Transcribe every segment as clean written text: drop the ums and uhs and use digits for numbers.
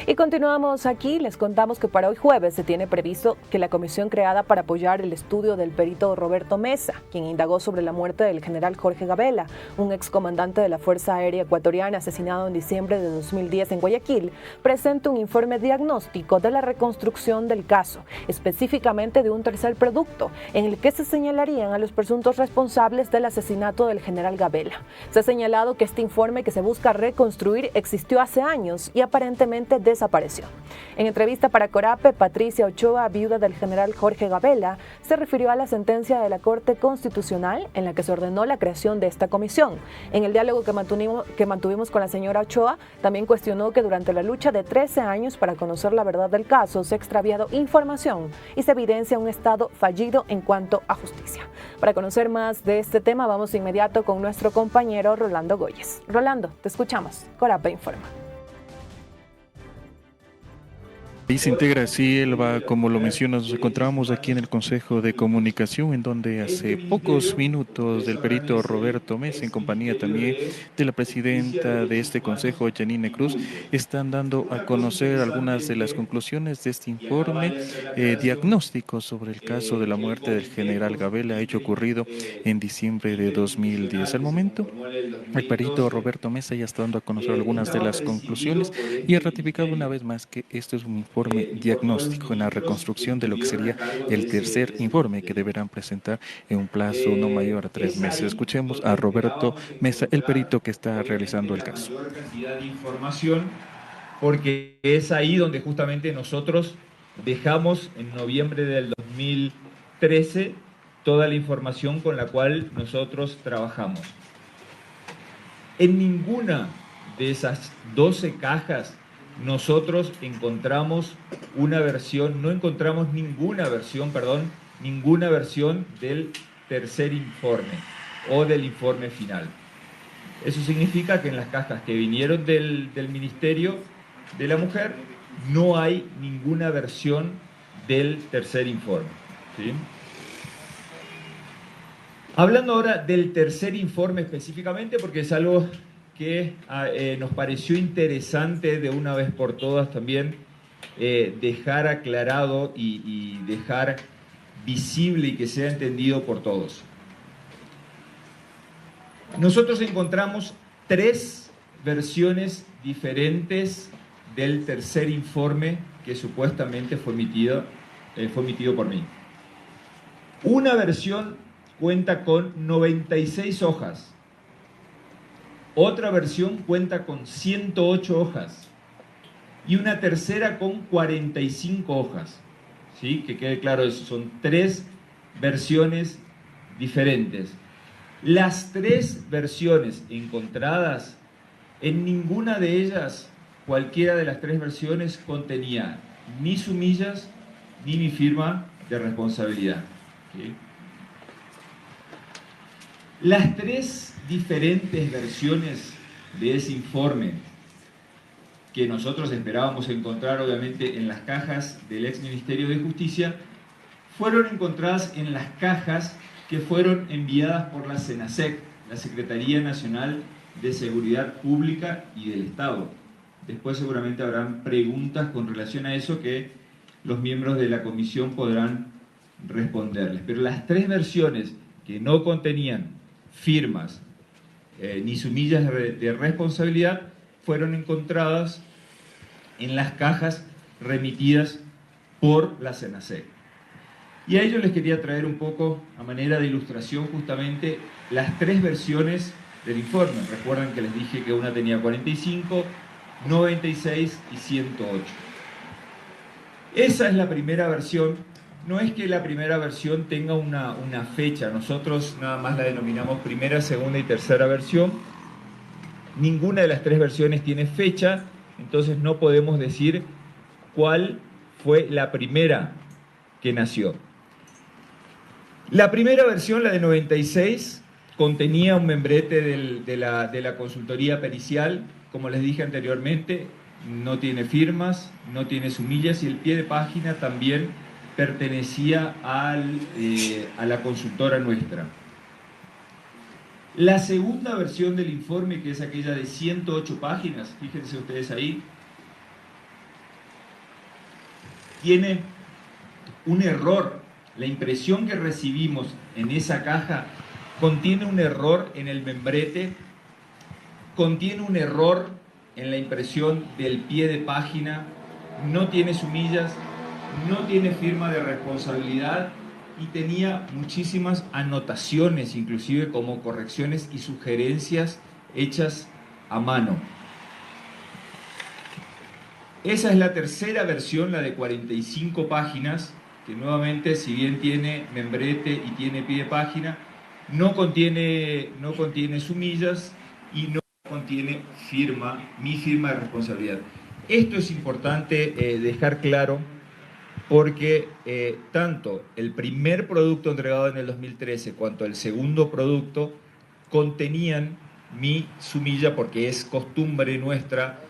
Y continuamos aquí, les contamos que para hoy jueves se tiene previsto que la comisión creada para apoyar el estudio del perito Roberto Mesa, quien indagó sobre la muerte del general Jorge Gabela, un excomandante de la Fuerza Aérea Ecuatoriana asesinado en diciembre de 2010 en Guayaquil, presente un informe diagnóstico de la reconstrucción del caso, específicamente de un tercer producto, en el que se señalarían a los presuntos responsables del asesinato del general Gabela. Se ha señalado que este informe que se busca reconstruir existió hace años y aparentemente desapareció. En entrevista para Corape, Patricia Ochoa, viuda del general Jorge Gabela, se refirió a la sentencia de la Corte Constitucional en la que se ordenó la creación de esta comisión. En el diálogo que mantuvimos con la señora Ochoa, también cuestionó que durante la lucha de 13 años para conocer la verdad del caso se ha extraviado información y se evidencia un Estado fallido en cuanto a justicia. Para conocer más de este tema, vamos de inmediato con nuestro compañero Rolando Goyes. Rolando, te escuchamos. Corape informa. Ahí se integra así, Elba, como lo mencionas, nos encontramos aquí en el Consejo de Comunicación, en donde hace pocos minutos del perito Roberto Mesa, en compañía también de la presidenta de este Consejo, Janine Cruz, están dando a conocer algunas de las conclusiones de este informe diagnóstico sobre el caso de la muerte del general Gabela, hecho ocurrido en diciembre de 2010. Al momento, el perito Roberto Mesa ya está dando a conocer algunas de las conclusiones y ha ratificado una vez más que esto es un informe diagnóstico en la reconstrucción de lo que sería el tercer informe que deberán presentar en un plazo no mayor a 3 meses. Escuchemos a Roberto Mesa, el perito que está realizando el caso. Mayor cantidad de información, porque es ahí donde justamente nosotros dejamos en noviembre del 2013 toda la información con la cual nosotros trabajamos. En ninguna de esas 12 cajas nosotros encontramos una versión, no encontramos ninguna versión del tercer informe o del informe final. Eso significa que en las cajas que vinieron del Ministerio de la Mujer no hay ninguna versión del tercer informe, ¿sí? Hablando ahora del tercer informe específicamente, porque es algo que nos pareció interesante de una vez por todas también dejar aclarado y dejar visible y que sea entendido por todos. Nosotros encontramos 3 versiones diferentes del tercer informe que supuestamente fue emitido por mí. Una versión cuenta con 96 hojas. Otra versión cuenta con 108 hojas. Y una tercera con 45 hojas. ¿Sí? Que quede claro eso, son 3 versiones diferentes. Las 3 versiones encontradas, en ninguna de ellas, cualquiera de las 3 versiones contenía ni sumillas ni mi firma de responsabilidad. ¿Sí? Las 3 diferentes versiones de ese informe que nosotros esperábamos encontrar obviamente en las cajas del ex Ministerio de Justicia fueron encontradas en las cajas que fueron enviadas por la SENASEC, la Secretaría Nacional de Seguridad Pública y del Estado. Después seguramente habrán preguntas con relación a eso que los miembros de la comisión podrán responderles. Pero las 3 versiones que no contenían firmas ni sumillas de responsabilidad fueron encontradas en las cajas remitidas por la SENASEC. Y a ello les quería traer un poco, a manera de ilustración, justamente las 3 versiones del informe. Recuerdan que les dije que una tenía 45, 96 y 108. Esa es la primera versión. No es que la primera versión tenga una fecha. Nosotros nada más la denominamos primera, segunda y tercera versión. Ninguna de las 3 versiones tiene fecha, entonces no podemos decir cuál fue la primera que nació. La primera versión, la de 96, contenía un membrete de la consultoría pericial. Como les dije anteriormente, no tiene firmas, no tiene sumillas y el pie de página también pertenecía a la consultora nuestra. La segunda versión del informe, que es aquella de 108 páginas, fíjense ustedes ahí, tiene un error. La impresión que recibimos en esa caja contiene un error en el membrete, contiene un error en la impresión del pie de página, no tiene sumillas, no tiene firma de responsabilidad y tenía muchísimas anotaciones, inclusive como correcciones y sugerencias hechas a mano. Esa es la tercera versión, la de 45 páginas, que nuevamente, si bien tiene membrete y tiene pie de página, no contiene sumillas y no contiene mi firma de responsabilidad. Esto es importante dejar claro porque tanto el primer producto entregado en el 2013 cuanto el segundo producto contenían mi sumilla, porque es costumbre nuestra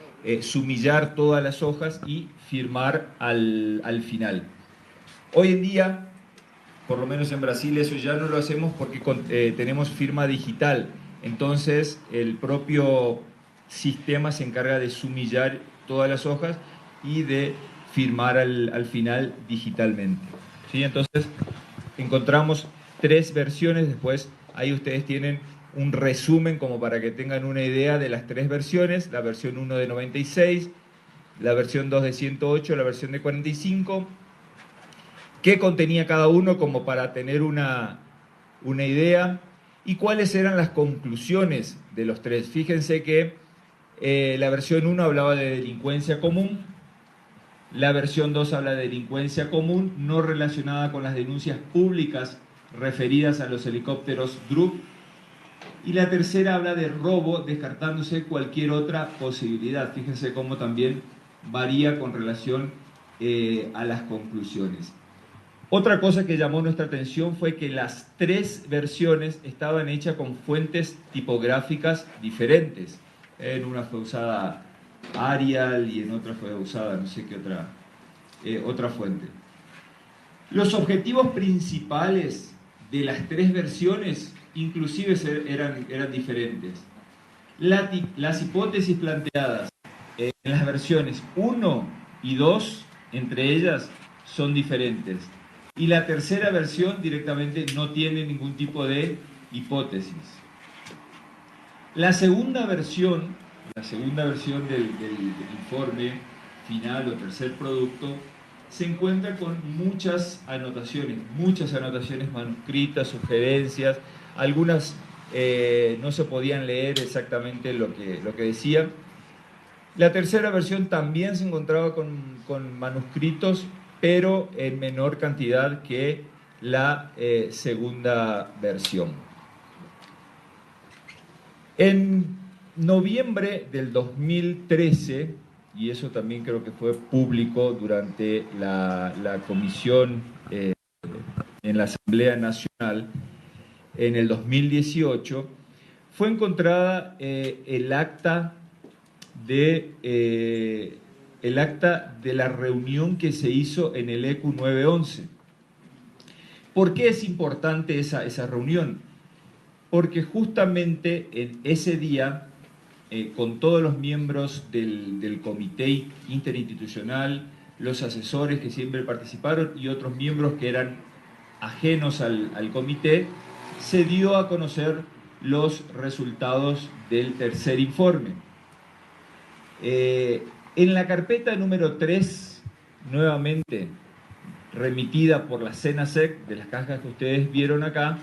sumillar todas las hojas y firmar al final. Hoy en día, por lo menos en Brasil, eso ya no lo hacemos porque tenemos firma digital. Entonces, el propio sistema se encarga de sumillar todas las hojas y de firmar al final digitalmente. ¿Sí? Entonces, encontramos 3 versiones. Después, ahí ustedes tienen un resumen como para que tengan una idea de las 3 versiones. La versión 1 de 96, la versión 2 de 108, la versión de 45. ¿Qué contenía cada uno como para tener una idea? ¿Y cuáles eran las conclusiones de los 3? Fíjense que la versión 1 hablaba de delincuencia común, la versión 2 habla de delincuencia común no relacionada con las denuncias públicas referidas a los helicópteros Drup, y la tercera habla de robo, descartándose cualquier otra posibilidad. Fíjense cómo también varía con relación a las conclusiones. Otra cosa que llamó nuestra atención fue que las 3 versiones estaban hechas con fuentes tipográficas diferentes. En una fue usada Arial y en otra fue usada no sé qué otra fuente. Los objetivos principales de las 3 versiones inclusive eran diferentes. Las hipótesis planteadas en las versiones 1 y 2, entre ellas, son diferentes. Y la tercera versión directamente no tiene ningún tipo de hipótesis. La segunda versión del informe final o tercer producto se encuentra con muchas anotaciones manuscritas, sugerencias, algunas no se podían leer exactamente lo que decía. La tercera versión también se encontraba con manuscritos, pero en menor cantidad que la segunda versión. En noviembre del 2013, y eso también creo que fue público durante la comisión en la Asamblea Nacional, en el 2018, fue encontrada el acta de la reunión que se hizo en el ECU 911. ¿Por qué es importante esa reunión? Porque justamente en ese día, con todos los miembros del comité interinstitucional, los asesores que siempre participaron y otros miembros que eran ajenos al comité, se dio a conocer los resultados del tercer informe. En la carpeta número 3, nuevamente remitida por la CENASEC, de las cajas que ustedes vieron acá,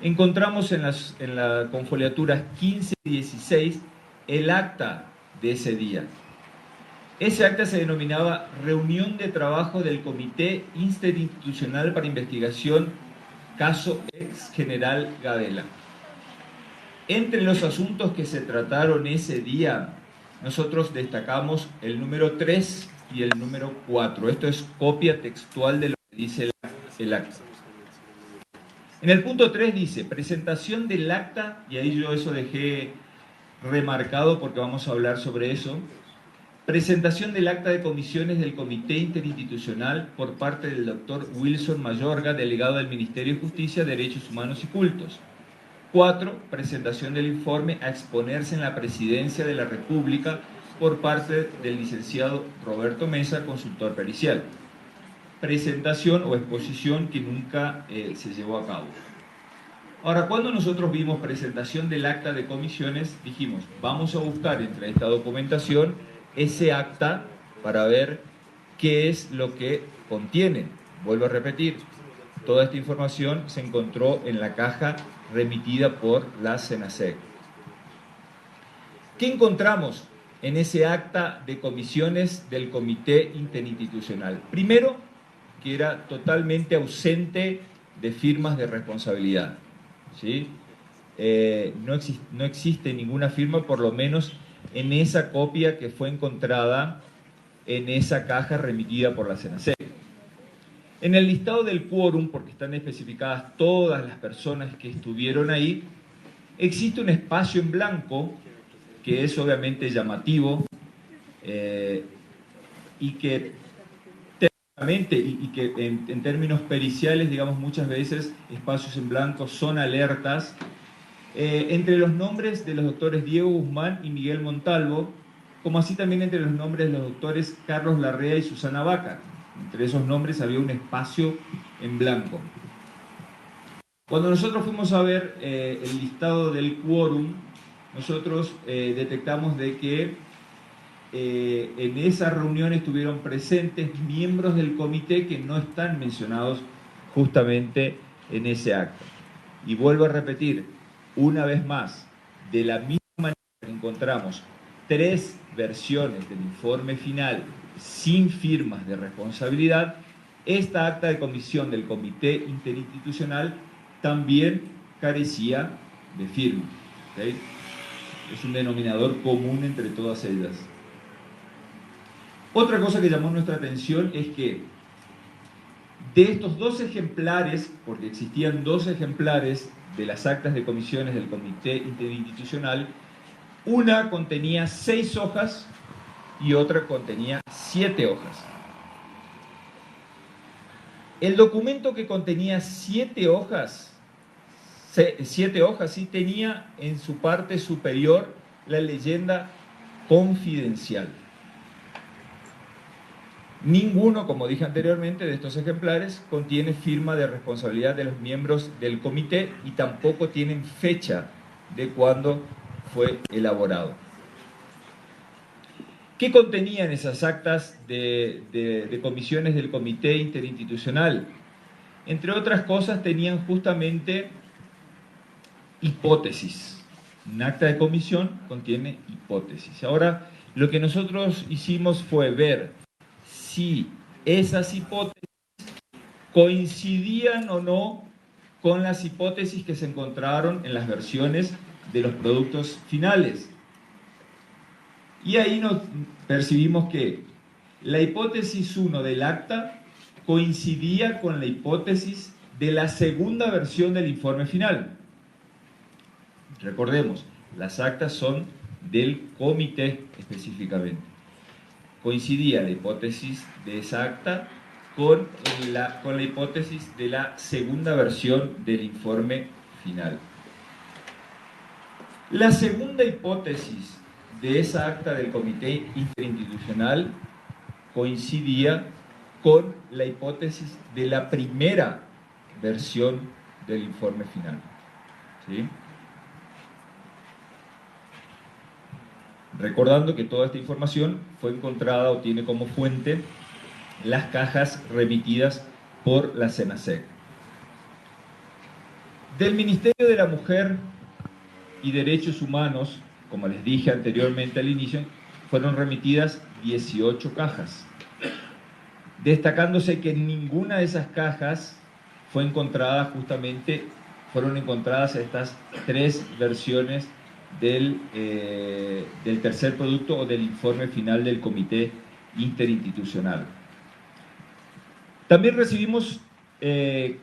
encontramos en la confoliaturas 15 y 16 el acta de ese día. Ese acta se denominaba Reunión de Trabajo del Comité Interinstitucional para Investigación Caso Ex General Gabela. Entre los asuntos que se trataron ese día, nosotros destacamos el número 3 y el número 4. Esto es copia textual de lo que dice el acta. En el punto 3 dice, presentación del acta, y ahí yo eso dejé remarcado porque vamos a hablar sobre eso. Presentación del acta de comisiones del Comité Interinstitucional por parte del doctor Wilson Mayorga, delegado del Ministerio de Justicia, Derechos Humanos y Cultos. 4. Presentación del informe a exponerse en la Presidencia de la República por parte del licenciado Roberto Mesa, consultor pericial. presentación o exposición que nunca se llevó a cabo. Ahora, cuando nosotros vimos presentación del acta de comisiones, dijimos, vamos a buscar entre esta documentación ese acta para ver qué es lo que contiene. Vuelvo a repetir, toda esta información se encontró en la caja remitida por la SENASEC. ¿Qué encontramos en ese acta de comisiones del Comité Interinstitucional? Primero, que era totalmente ausente de firmas de responsabilidad. ¿Sí? No existe ninguna firma, por lo menos en esa copia que fue encontrada en esa caja remitida por la SENASEC. En el listado del quórum, porque están especificadas todas las personas que estuvieron ahí, existe un espacio en blanco que es obviamente llamativo y que en términos periciales, digamos, muchas veces espacios en blanco son alertas, entre los nombres de los doctores Diego Guzmán y Miguel Montalvo, como así también entre los nombres de los doctores Carlos Larrea y Susana Vaca. Entre esos nombres había un espacio en blanco. Cuando nosotros fuimos a ver el listado del quórum, nosotros detectamos de que en esa reunión estuvieron presentes miembros del comité que no están mencionados justamente en ese acta. Y vuelvo a repetir, una vez más, de la misma manera que encontramos 3 versiones del informe final sin firmas de responsabilidad, esta acta de comisión del Comité Interinstitucional también carecía de firma. ¿Okay? Es un denominador común entre todas ellas. Otra cosa que llamó nuestra atención es que de estos 2 ejemplares, porque existían 2 ejemplares de las actas de comisiones del Comité Interinstitucional, una contenía 6 hojas y otra contenía 7 hojas. El documento que contenía 7 hojas sí tenía en su parte superior la leyenda confidencial. Ninguno, como dije anteriormente, de estos ejemplares contiene firma de responsabilidad de los miembros del comité y tampoco tienen fecha de cuándo fue elaborado. ¿Qué contenían esas actas de comisiones del Comité Interinstitucional? Entre otras cosas tenían justamente hipótesis. Un acta de comisión contiene hipótesis. Ahora, lo que nosotros hicimos fue ver si esas hipótesis coincidían o no con las hipótesis que se encontraron en las versiones de los productos finales. Y ahí nos percibimos que la hipótesis 1 del acta coincidía con la hipótesis de la segunda versión del informe final. Recordemos, las actas son del comité específicamente. Coincidía la hipótesis de esa acta con la hipótesis de la segunda versión del informe final. La segunda hipótesis de esa acta del Comité Interinstitucional coincidía con la hipótesis de la primera versión del informe final. ¿Sí? Recordando que toda esta información fue encontrada o tiene como fuente las cajas remitidas por la SENASEC. Del Ministerio de la Mujer y Derechos Humanos, como les dije anteriormente al inicio, fueron remitidas 18 cajas, destacándose que en ninguna de esas cajas fue encontrada justamente, fueron encontradas estas 3 versiones del tercer producto o del informe final del Comité Interinstitucional. También recibimos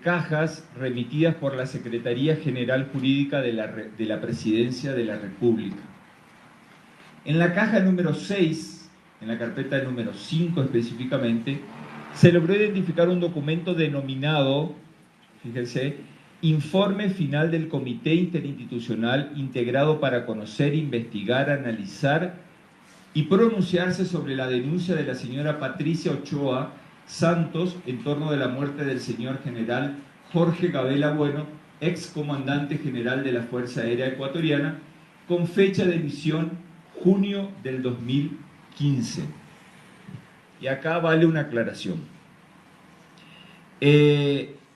cajas remitidas por la Secretaría General Jurídica de la Presidencia de la República. En la caja número 6, en la carpeta número 5 específicamente, se logró identificar un documento denominado, fíjense, Informe Final del Comité Interinstitucional integrado para conocer, investigar, analizar y pronunciarse sobre la denuncia de la señora Patricia Ochoa, Santos en torno de la muerte del señor general Jorge Gabela Bueno, ex comandante general de la Fuerza Aérea Ecuatoriana, con fecha de emisión junio del 2015. Y acá vale una aclaración.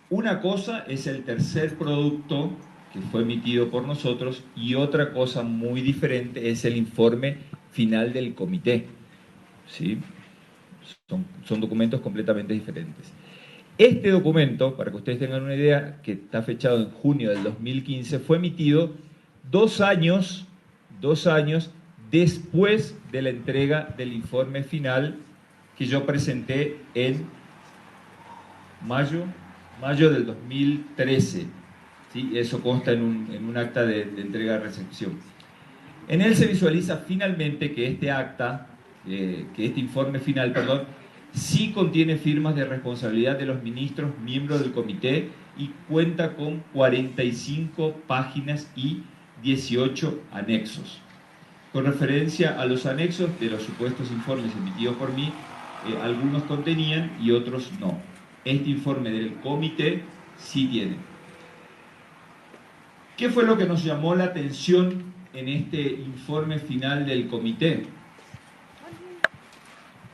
Una cosa es el tercer producto que fue emitido por nosotros y otra cosa muy diferente es el informe final del comité. ¿Sí? Son documentos completamente diferentes. Este documento, para que ustedes tengan una idea, que está fechado en junio del 2015, fue emitido 2 años después de la entrega del informe final que yo presenté en mayo del 2013. ¿Sí? Eso consta en un acta de entrega-recepción. En él se visualiza finalmente que este acta, que este informe final, perdón, sí contiene firmas de responsabilidad de los ministros miembros del comité y cuenta con 45 páginas y 18 anexos. Con referencia a los anexos de los supuestos informes emitidos por mí, algunos contenían y otros no. Este informe del comité sí tiene. ¿Qué fue lo que nos llamó la atención en este informe final del comité?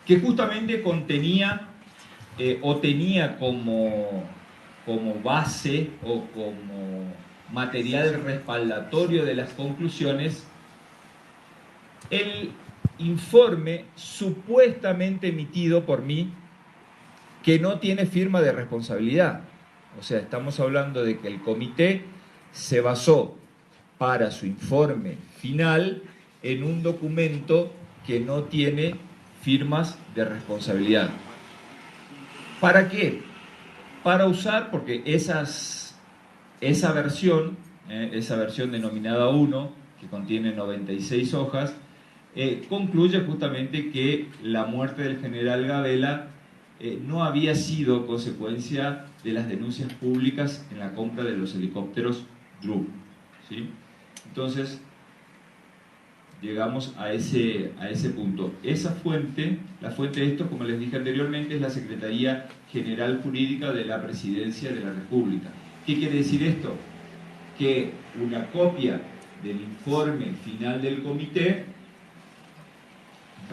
Que justamente contenía o tenía como base o como material respaldatorio de las conclusiones el informe supuestamente emitido por mí que no tiene firma de responsabilidad. O sea, estamos hablando de que el comité se basó para su informe final en un documento que no tiene firmas de responsabilidad. ¿Para qué? Para usar, porque esa versión denominada 1, que contiene 96 hojas, concluye justamente que la muerte del general Gabela no había sido consecuencia de las denuncias públicas en la compra de los helicópteros Drew. ¿Sí? Entonces, llegamos a ese punto. Esa fuente, la fuente de esto, como les dije anteriormente, es la Secretaría General Jurídica de la Presidencia de la República. ¿Qué quiere decir esto? Que una copia del informe final del comité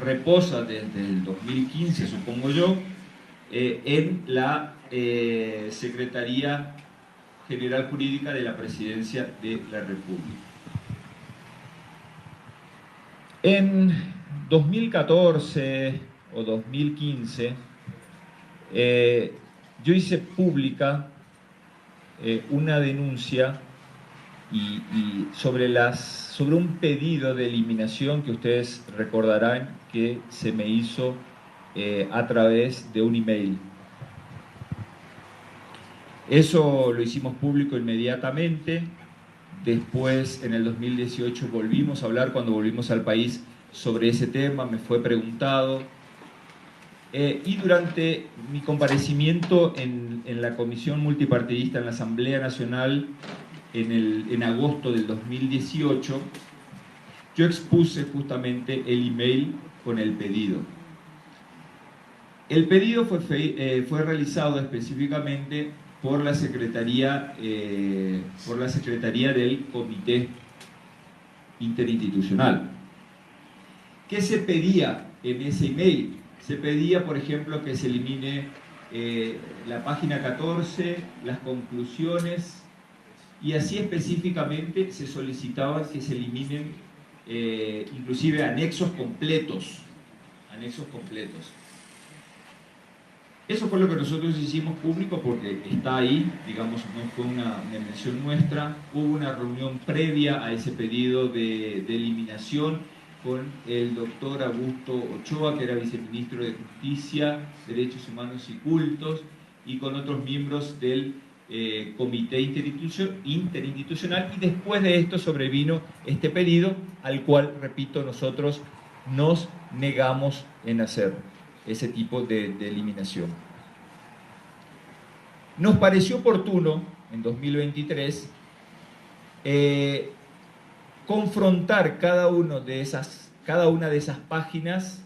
reposa desde el 2015, supongo yo, en la Secretaría General Jurídica de la Presidencia de la República. En 2014 o 2015, yo hice pública una denuncia sobre un pedido de eliminación que ustedes recordarán que se me hizo a través de un email. Eso lo hicimos público inmediatamente. Después, en el 2018, volvimos a hablar, cuando volvimos al país, sobre ese tema, me fue preguntado. Y durante mi comparecimiento en la Comisión Multipartidista en la Asamblea Nacional, en agosto del 2018, yo expuse justamente el email con el pedido. El pedido fue realizado específicamente por la Secretaría del Comité Interinstitucional. ¿Qué se pedía en ese email? Se pedía, por ejemplo, que se elimine la página 14, las conclusiones, y así específicamente se solicitaba que se eliminen inclusive anexos completos. Eso fue lo que nosotros hicimos público porque está ahí, digamos, no fue una mención nuestra. Hubo una reunión previa a ese pedido de eliminación con el doctor Augusto Ochoa, que era viceministro de Justicia, Derechos Humanos y Cultos, y con otros miembros del Comité Interinstitucional, y después de esto sobrevino este pedido, al cual, repito, nosotros nos negamos en hacer ese tipo de eliminación. Nos pareció oportuno, en 2023, confrontar cada una de esas páginas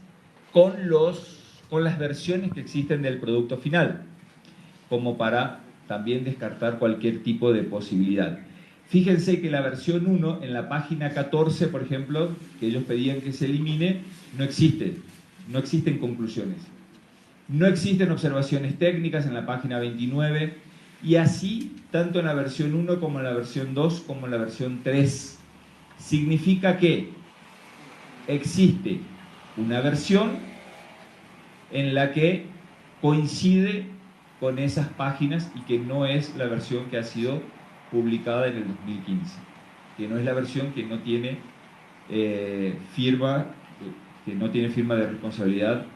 con los con las versiones que existen del producto final, como para también descartar cualquier tipo de posibilidad. Fíjense que la versión 1, en la página 14, por ejemplo, que ellos pedían que se elimine, no existe. No existen conclusiones. No existen observaciones técnicas en la página 29, y así, tanto en la versión 1 como en la versión 2, como en la versión 3. Significa que existe una versión en la que coincide con esas páginas y que no es la versión que ha sido publicada en el 2015, que no es la versión que no tiene firma de responsabilidad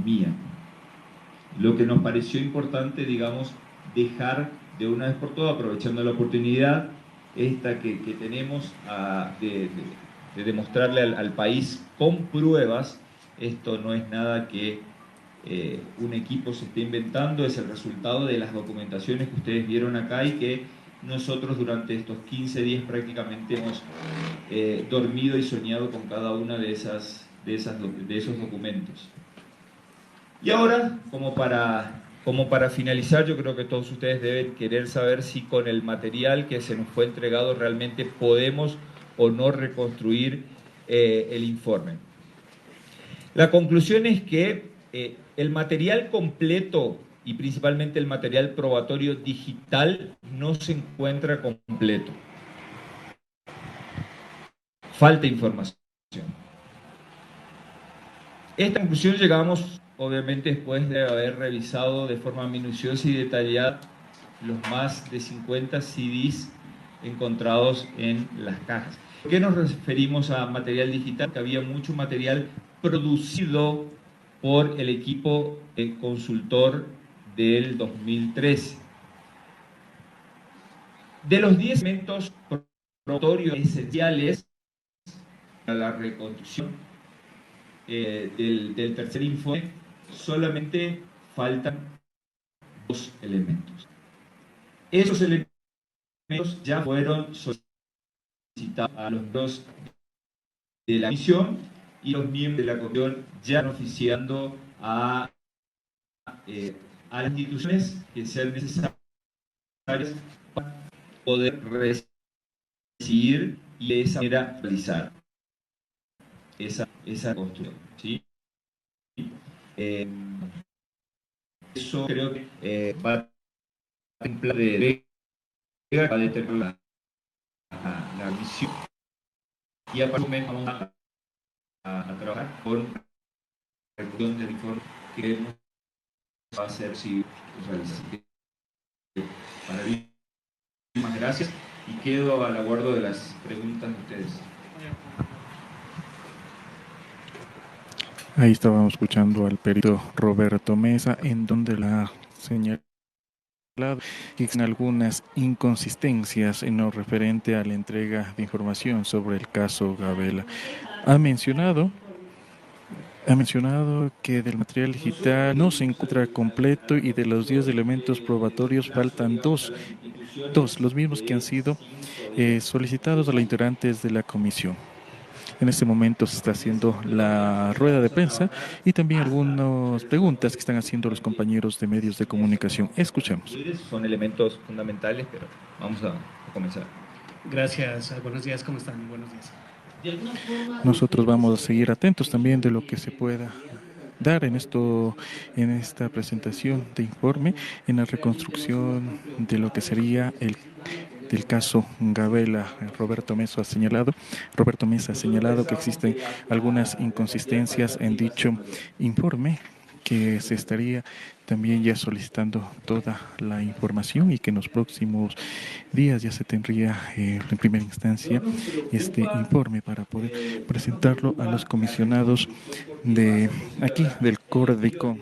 mía. Lo que nos pareció importante, digamos, dejar de una vez por todas, aprovechando la oportunidad esta que tenemos de demostrarle al país con pruebas. Esto no es nada que un equipo se esté inventando, es el resultado de las documentaciones que ustedes vieron acá y que nosotros durante estos 15 días prácticamente hemos dormido y soñado con cada una de esos documentos. Y ahora, como para finalizar, yo creo que todos ustedes deben querer saber si con el material que se nos fue entregado realmente podemos o no reconstruir el informe. La conclusión es que el material completo y principalmente el material probatorio digital no se encuentra completo. Falta información. Esta conclusión llegamos, obviamente, después de haber revisado de forma minuciosa y detallada los más de 50 CDs encontrados en las cajas. ¿Por qué nos referimos a material digital? Que había mucho material producido por el equipo consultor del 2013. De los 10 elementos probatorios esenciales para la reconstrucción del tercer informe, solamente faltan 2 elementos. Esos elementos ya fueron solicitados a los miembros de la comisión, y los miembros de la comisión ya están oficiando a las instituciones que sean necesarias para poder recibir y de esa manera realizar esa construcción, ¿sí? Eso creo que va a en plan de va a determinar la misión, y a partir de vamos a trabajar con la ejecución del informe que queremos va a ser si realizar. Para mí, muchísimas gracias y quedo al aguardo de las preguntas de ustedes. Ahí estábamos escuchando al perito Roberto Mesa, en donde la señalado que existen algunas inconsistencias en lo referente a la entrega de información sobre el caso Gabela. Ha mencionado que del material digital no se encuentra completo y de los 10 elementos probatorios faltan dos, los mismos que han sido solicitados a los integrantes de la comisión. En este momento se está haciendo la rueda de prensa y también algunas preguntas que están haciendo los compañeros de medios de comunicación. Escuchemos. Son elementos fundamentales, pero vamos a comenzar. Gracias. Buenos días, ¿cómo están? Buenos días. Nosotros vamos a seguir atentos también de lo que se pueda dar en esta presentación de informe, en la reconstrucción de lo que sería del caso Gabela. Roberto Mesa ha señalado que existen algunas inconsistencias en dicho informe, que se estaría también ya solicitando toda la información y que en los próximos días ya se tendría en primera instancia este informe para poder presentarlo a los comisionados de aquí del CORDICOM.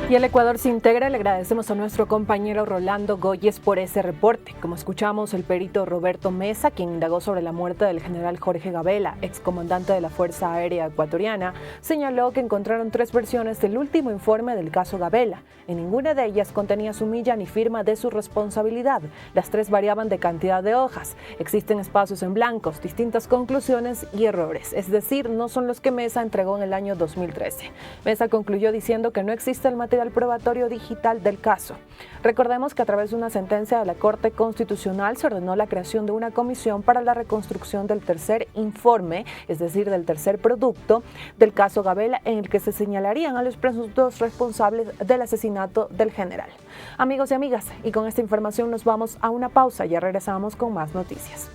Y el Ecuador se integra. Le agradecemos a nuestro compañero Rolando Goyes por ese reporte. Como escuchamos, el perito Roberto Mesa, quien indagó sobre la muerte del general Jorge Gabela, excomandante de la Fuerza Aérea Ecuatoriana, señaló que encontraron 3 versiones del último informe del caso Gabela. En ninguna de ellas contenía sumilla ni firma de su responsabilidad. Las 3 variaban de cantidad de hojas. Existen espacios en blancos, distintas conclusiones y errores. Es decir, no son los que Mesa entregó en el año 2013. Mesa concluyó diciendo que no existe el material probatorio digital del caso. Recordemos que a través de una sentencia de la Corte Constitucional se ordenó la creación de una comisión para la reconstrucción del tercer informe, es decir, del tercer producto del caso Gabela, en el que se señalarían a los presuntos responsables del asesinato del general. Amigos y amigas, y con esta información nos vamos a una pausa. Ya regresamos con más noticias.